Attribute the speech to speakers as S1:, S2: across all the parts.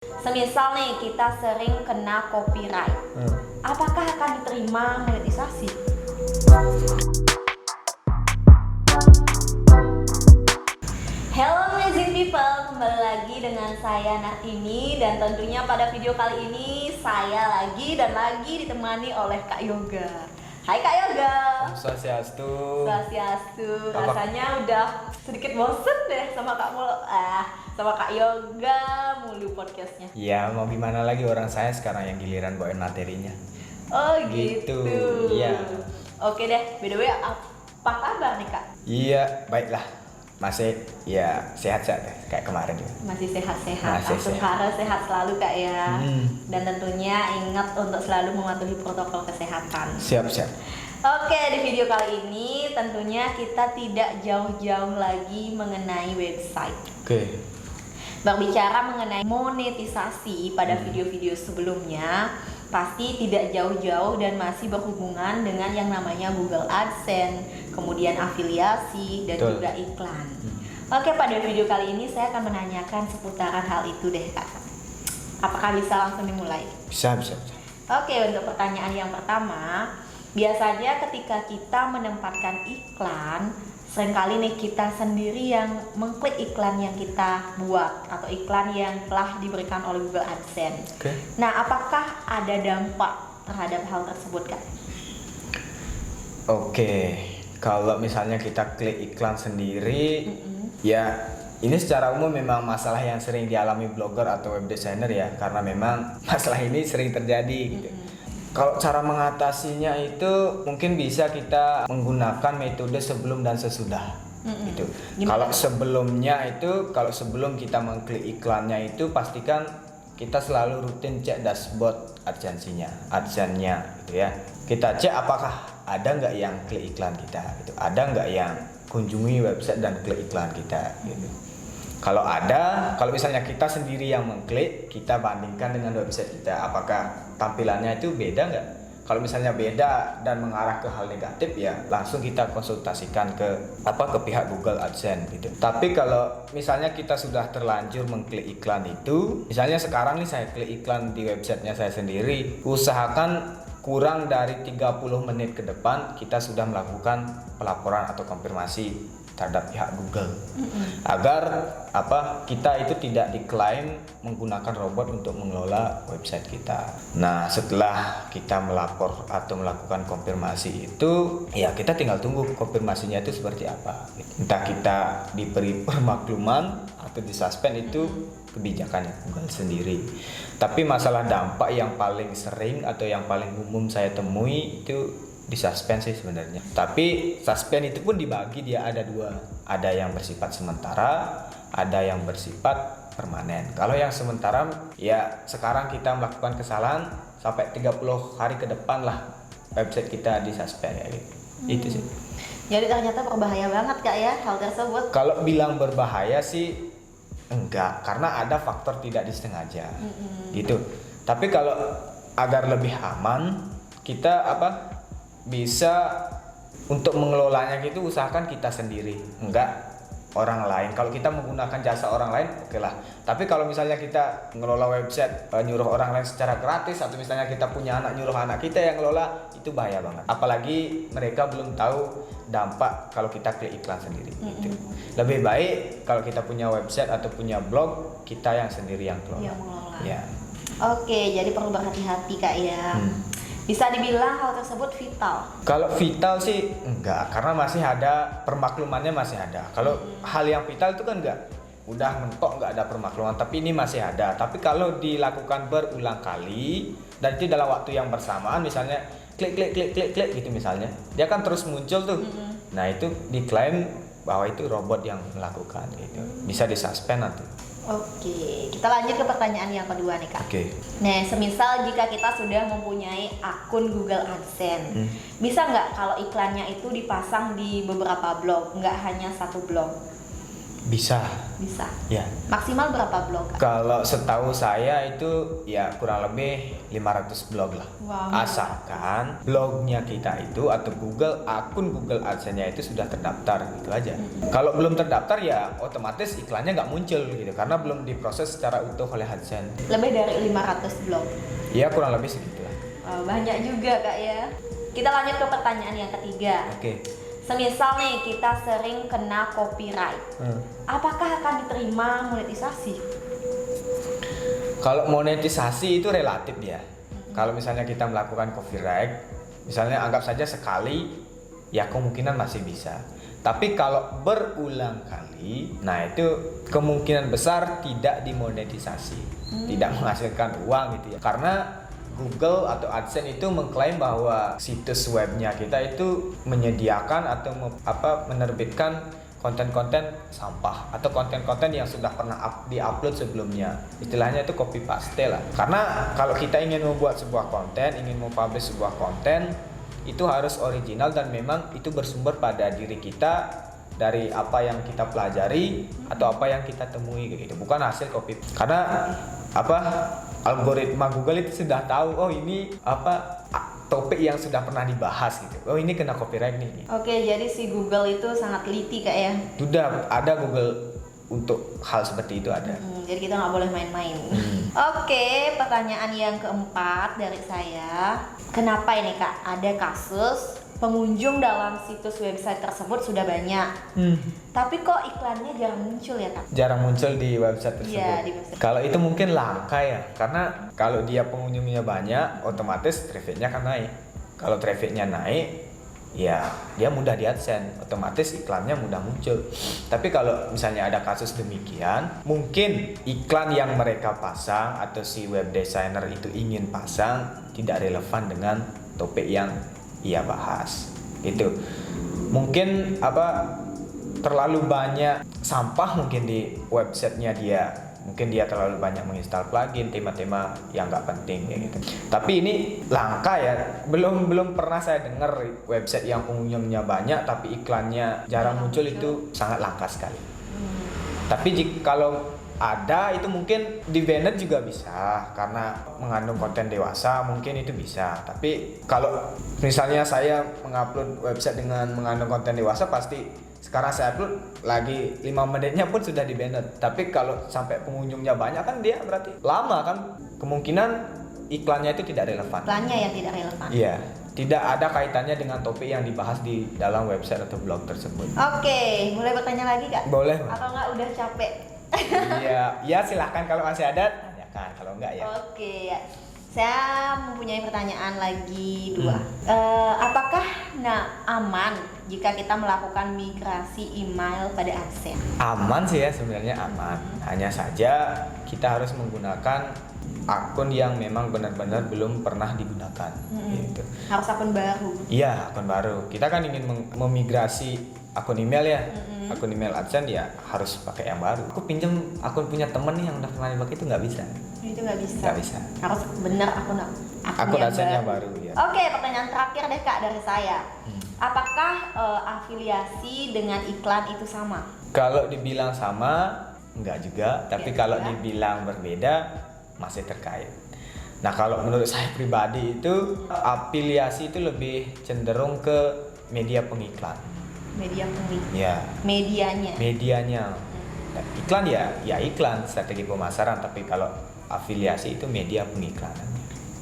S1: Semisal nih kita sering kena copyright, apakah akan diterima monetisasi? Hello amazing people, kembali lagi dengan saya Nartini. Dan tentunya pada video kali ini saya lagi ditemani oleh Kak Yoga. Hai Kak Yoga.
S2: Swastiastu.
S1: Rasanya udah sedikit bosen deh sama Kak Yoga mulu podcastnya.
S2: Ya mau gimana lagi, orang saya sekarang yang giliran bawain materinya.
S1: Oh gitu.
S2: Iya.
S1: Oke deh, by the way apa kabar nih Kak?
S2: Iya, baiklah. Masih ya sehat-sehat ya, kayak kemarin juga.
S1: Masih sehat-sehat,
S2: Masih
S1: harus sehat selalu Kak ya. Dan tentunya ingat untuk selalu mematuhi protokol kesehatan.
S2: Siap.
S1: Oke, di video kali ini tentunya kita tidak jauh-jauh lagi mengenai website.
S2: Oke.
S1: Berbicara mengenai monetisasi pada video-video sebelumnya, pasti tidak jauh-jauh dan masih berhubungan dengan yang namanya Google AdSense, kemudian afiliasi dan
S2: Betul.
S1: juga iklan. Oke, pada video kali ini saya akan menanyakan seputaran hal itu deh Kak. Apakah bisa langsung dimulai?
S2: Bisa.
S1: Oke, untuk pertanyaan yang pertama, biasanya ketika kita menempatkan iklan, seringkali nih kita sendiri yang mengklik iklan yang kita buat atau iklan yang telah diberikan oleh Google AdSense.
S2: Oke.
S1: Nah, apakah ada dampak terhadap hal tersebut Kak?
S2: Oke. Kalau misalnya kita klik iklan sendiri, ya ini secara umum memang masalah yang sering dialami blogger atau web designer ya, karena memang masalah ini sering terjadi gitu. Kalau cara mengatasinya itu mungkin bisa kita menggunakan metode sebelum dan sesudah. Gitu. Kalau sebelum kita mengklik iklannya itu pastikan kita selalu rutin cek dashboard AdSense-nya gitu ya. Kita cek apakah ada nggak yang klik iklan kita gitu. Ada nggak yang kunjungi website dan klik iklan kita gitu. Kalau misalnya kita sendiri yang mengklik, kita bandingkan dengan website kita, apakah tampilannya itu beda nggak? Kalau misalnya beda dan mengarah ke hal negatif, ya langsung kita konsultasikan ke pihak Google AdSense gitu. Tapi kalau misalnya kita sudah terlanjur mengklik iklan itu, misalnya sekarang nih saya klik iklan di websitenya saya sendiri, usahakan kurang dari 30 menit ke depan kita sudah melakukan pelaporan atau konfirmasi terhadap pihak Google agar kita itu tidak diklaim menggunakan robot untuk mengelola website kita. Nah, setelah kita melapor atau melakukan konfirmasi itu, ya kita tinggal tunggu konfirmasinya itu seperti apa. Entah kita diberi permakluman atau disuspend, itu kebijakannya Google sendiri. Tapi masalah dampak yang paling sering atau yang paling umum saya temui itu disuspend sih sebenarnya. Tapi suspend itu pun dibagi, dia ada dua. Ada yang bersifat sementara, ada yang bersifat permanen. Kalau yang sementara, ya sekarang kita melakukan kesalahan sampai 30 hari ke depan lah website kita disuspend ya gitu. Itu sih.
S1: Jadi ternyata berbahaya banget Kak ya hal tersebut.
S2: Kalau bilang berbahaya sih enggak, karena ada faktor tidak disengaja. Gitu. Tapi kalau agar lebih aman, kita bisa untuk mengelolanya gitu, usahakan kita sendiri, enggak orang lain. Kalau kita menggunakan jasa orang lain, oke lah. Tapi kalau misalnya kita ngelola website nyuruh orang lain secara gratis, atau misalnya kita punya anak nyuruh anak kita yang ngelola, itu bahaya banget. Apalagi mereka belum tahu dampak kalau kita klik iklan sendiri. Gitu. Lebih baik kalau kita punya website atau punya blog, kita yang sendiri yang kelola.
S1: Yang mengelola.
S2: Ya.
S1: Oke, jadi perlu berhati-hati Kak ya. Bisa dibilang hal tersebut vital.
S2: Kalau vital sih enggak, karena masih ada permaklumannya, masih ada. Kalau hal yang vital itu kan enggak, udah mentok enggak ada permakluman, tapi ini masih ada. Tapi kalau dilakukan berulang kali dan itu dalam waktu yang bersamaan, misalnya klik gitu misalnya, dia kan terus muncul tuh. Nah, itu diklaim bahwa itu robot yang melakukan gitu. Bisa disuspend nanti.
S1: Oke, kita lanjut ke pertanyaan yang kedua nih Kak.
S2: Oke.
S1: Nah, semisal jika kita sudah mempunyai akun Google AdSense, bisa nggak kalau iklannya itu dipasang di beberapa blog, nggak hanya satu blog?
S2: Bisa.
S1: Bisa.
S2: Ya.
S1: Maksimal berapa blog, Kak?
S2: Kalau setahu saya itu ya kurang lebih 500 blog lah.
S1: Wow.
S2: Asalkan blognya kita itu atau akun Google AdSense-nya itu sudah terdaftar gitu aja. Kalau belum terdaftar ya otomatis iklannya nggak muncul gitu karena belum diproses secara utuh oleh AdSense.
S1: Lebih dari 500 blog.
S2: Ya kurang lebih segitulah.
S1: Wow, banyak juga, Kak ya. Kita lanjut ke pertanyaan yang ketiga.
S2: Oke.
S1: Semisal nih kita sering kena copyright, apakah akan diterima monetisasi?
S2: Kalau monetisasi itu relatif ya. Kalau misalnya kita melakukan copyright, misalnya anggap saja sekali, ya kemungkinan masih bisa. Tapi kalau berulang kali, nah itu kemungkinan besar tidak dimonetisasi, tidak menghasilkan uang gitu ya. Karena Google atau AdSense itu mengklaim bahwa situs webnya kita itu menyediakan atau menerbitkan konten-konten sampah atau konten-konten yang sudah pernah diupload sebelumnya. Istilahnya itu copy paste lah. Karena kalau kita ingin membuat sebuah konten, ingin mempublish sebuah konten, itu harus original dan memang itu bersumber pada diri kita dari apa yang kita pelajari atau apa yang kita temui gitu. Bukan hasil copy. Karena algoritma Google itu sudah tahu, oh ini topik yang sudah pernah dibahas gitu. Oh ini kena copyright nih.
S1: Oke, jadi si Google itu sangat teliti, Kak ya.
S2: Sudah ada Google untuk hal seperti itu ada.
S1: Jadi kita nggak boleh main-main. Oke, pertanyaan yang keempat dari saya. Kenapa ini, Kak, ada kasus pengunjung dalam situs website tersebut sudah banyak, tapi kok iklannya jarang muncul ya, Kak?
S2: Jarang muncul di website tersebut.
S1: Iya, di website.
S2: Kalau itu mungkin langka ya, karena kalau dia pengunjungnya banyak, otomatis trafficnya akan naik. Kalau trafficnya naik, ya dia mudah di AdSense, otomatis iklannya mudah muncul. Tapi kalau misalnya ada kasus demikian, mungkin iklan yang mereka pasang atau si web designer itu ingin pasang tidak relevan dengan topik yang ia bahas. Itu mungkin terlalu banyak sampah mungkin di websitenya dia. Mungkin dia terlalu banyak menginstal plugin, tema-tema yang nggak penting kayak gitu. Tapi ini langka ya. Belum pernah saya dengar website yang pengunjungnya banyak tapi iklannya jarang muncul, itu sangat langka sekali. Tapi kalau ada itu mungkin di banned juga bisa karena mengandung konten dewasa, mungkin itu bisa. Tapi kalau misalnya saya mengupload website dengan mengandung konten dewasa, pasti sekarang saya upload lagi 5 menitnya pun sudah di banned. Tapi kalau sampai pengunjungnya banyak kan dia berarti lama kan, kemungkinan iklannya itu tidak relevan.
S1: Iklannya yang tidak relevan.
S2: Iya, tidak ada kaitannya dengan topik yang dibahas di dalam website atau blog tersebut.
S1: Oke, boleh bertanya lagi, Kak?
S2: Boleh.
S1: Atau nggak udah capek?
S2: Iya silahkan, kalau masih ada tanyakan, kalau enggak ya.
S1: Oke, saya mempunyai pertanyaan lagi 2. Apakah aman jika kita melakukan migrasi email pada AdSense?
S2: Aman sih ya, sebenarnya aman. Hanya saja kita harus menggunakan akun yang memang benar-benar belum pernah digunakan. Gitu.
S1: Harus akun baru?
S2: Iya, akun baru. Kita kan ingin memigrasi akun email ya. Akun email AdSense ya harus pakai yang baru. Aku pinjam akun punya temen nih yang udah pernah dipakai, itu nggak bisa.
S1: Itu nggak bisa.
S2: Nggak bisa.
S1: Harus benar akun
S2: AdSense yang baru ya.
S1: Oke, pertanyaan terakhir deh, Kak, dari saya. Apakah afiliasi dengan iklan itu sama?
S2: Kalau dibilang sama, enggak juga. Tapi kalau dibilang berbeda, masih terkait. Nah, kalau menurut saya pribadi itu afiliasi itu lebih cenderung ke media pengiklan.
S1: Media pengiklan.
S2: Ya.
S1: Medianya.
S2: Nah, iklan ya iklan, strategi pemasaran. Tapi kalau afiliasi itu media pengiklanan.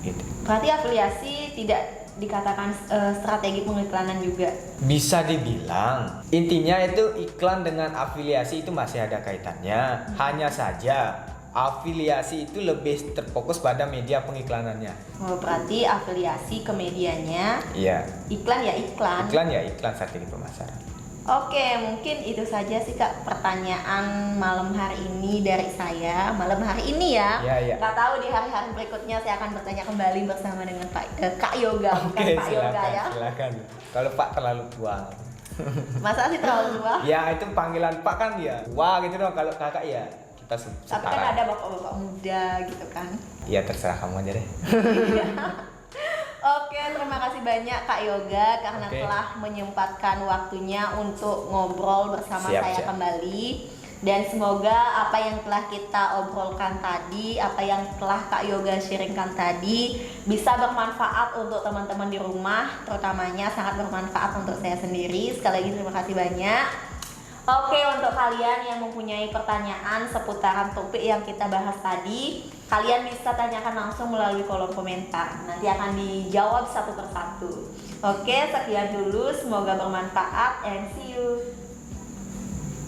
S2: Gitu.
S1: Berarti afiliasi tidak dikatakan strategi pengiklanan juga? Bisa
S2: dibilang. Intinya itu iklan dengan afiliasi itu masih ada kaitannya. Hanya saja afiliasi itu lebih terfokus pada media pengiklanannya.
S1: Oh, berarti afiliasi ke medianya.
S2: Iya.
S1: Iklan ya iklan.
S2: Iklan ya iklan, strategi pemasaran.
S1: Oke, mungkin itu saja sih, Kak, pertanyaan malam hari ini dari saya. Malam hari ini ya.
S2: Iya.
S1: Nggak tahu di hari-hari berikutnya saya akan bertanya kembali bersama dengan Kak Yoga, bukan Pak Yoga ya.
S2: Silakan. Kalau Pak terlalu tua.
S1: Masa sih terlalu tua?
S2: Ya itu panggilan Pak kan ya. Wah gitu dong, kalau kakak ya kita setara.
S1: Tapi kan ada bapak-bapak muda gitu kan.
S2: Iya, terserah kamu aja deh.
S1: Oke, terima kasih banyak Kak Yoga karena telah menyempatkan waktunya untuk ngobrol bersama saya kembali. Dan semoga apa yang telah kita obrolkan tadi, apa yang telah Kak Yoga sharingkan tadi bisa bermanfaat untuk teman-teman di rumah, terutamanya sangat bermanfaat untuk saya sendiri. Sekali lagi terima kasih banyak. Oke, untuk kalian yang mempunyai pertanyaan seputaran topik yang kita bahas tadi, kalian bisa tanyakan langsung melalui kolom komentar. Nanti akan dijawab satu persatu. Oke, sekian dulu. Semoga bermanfaat and see you.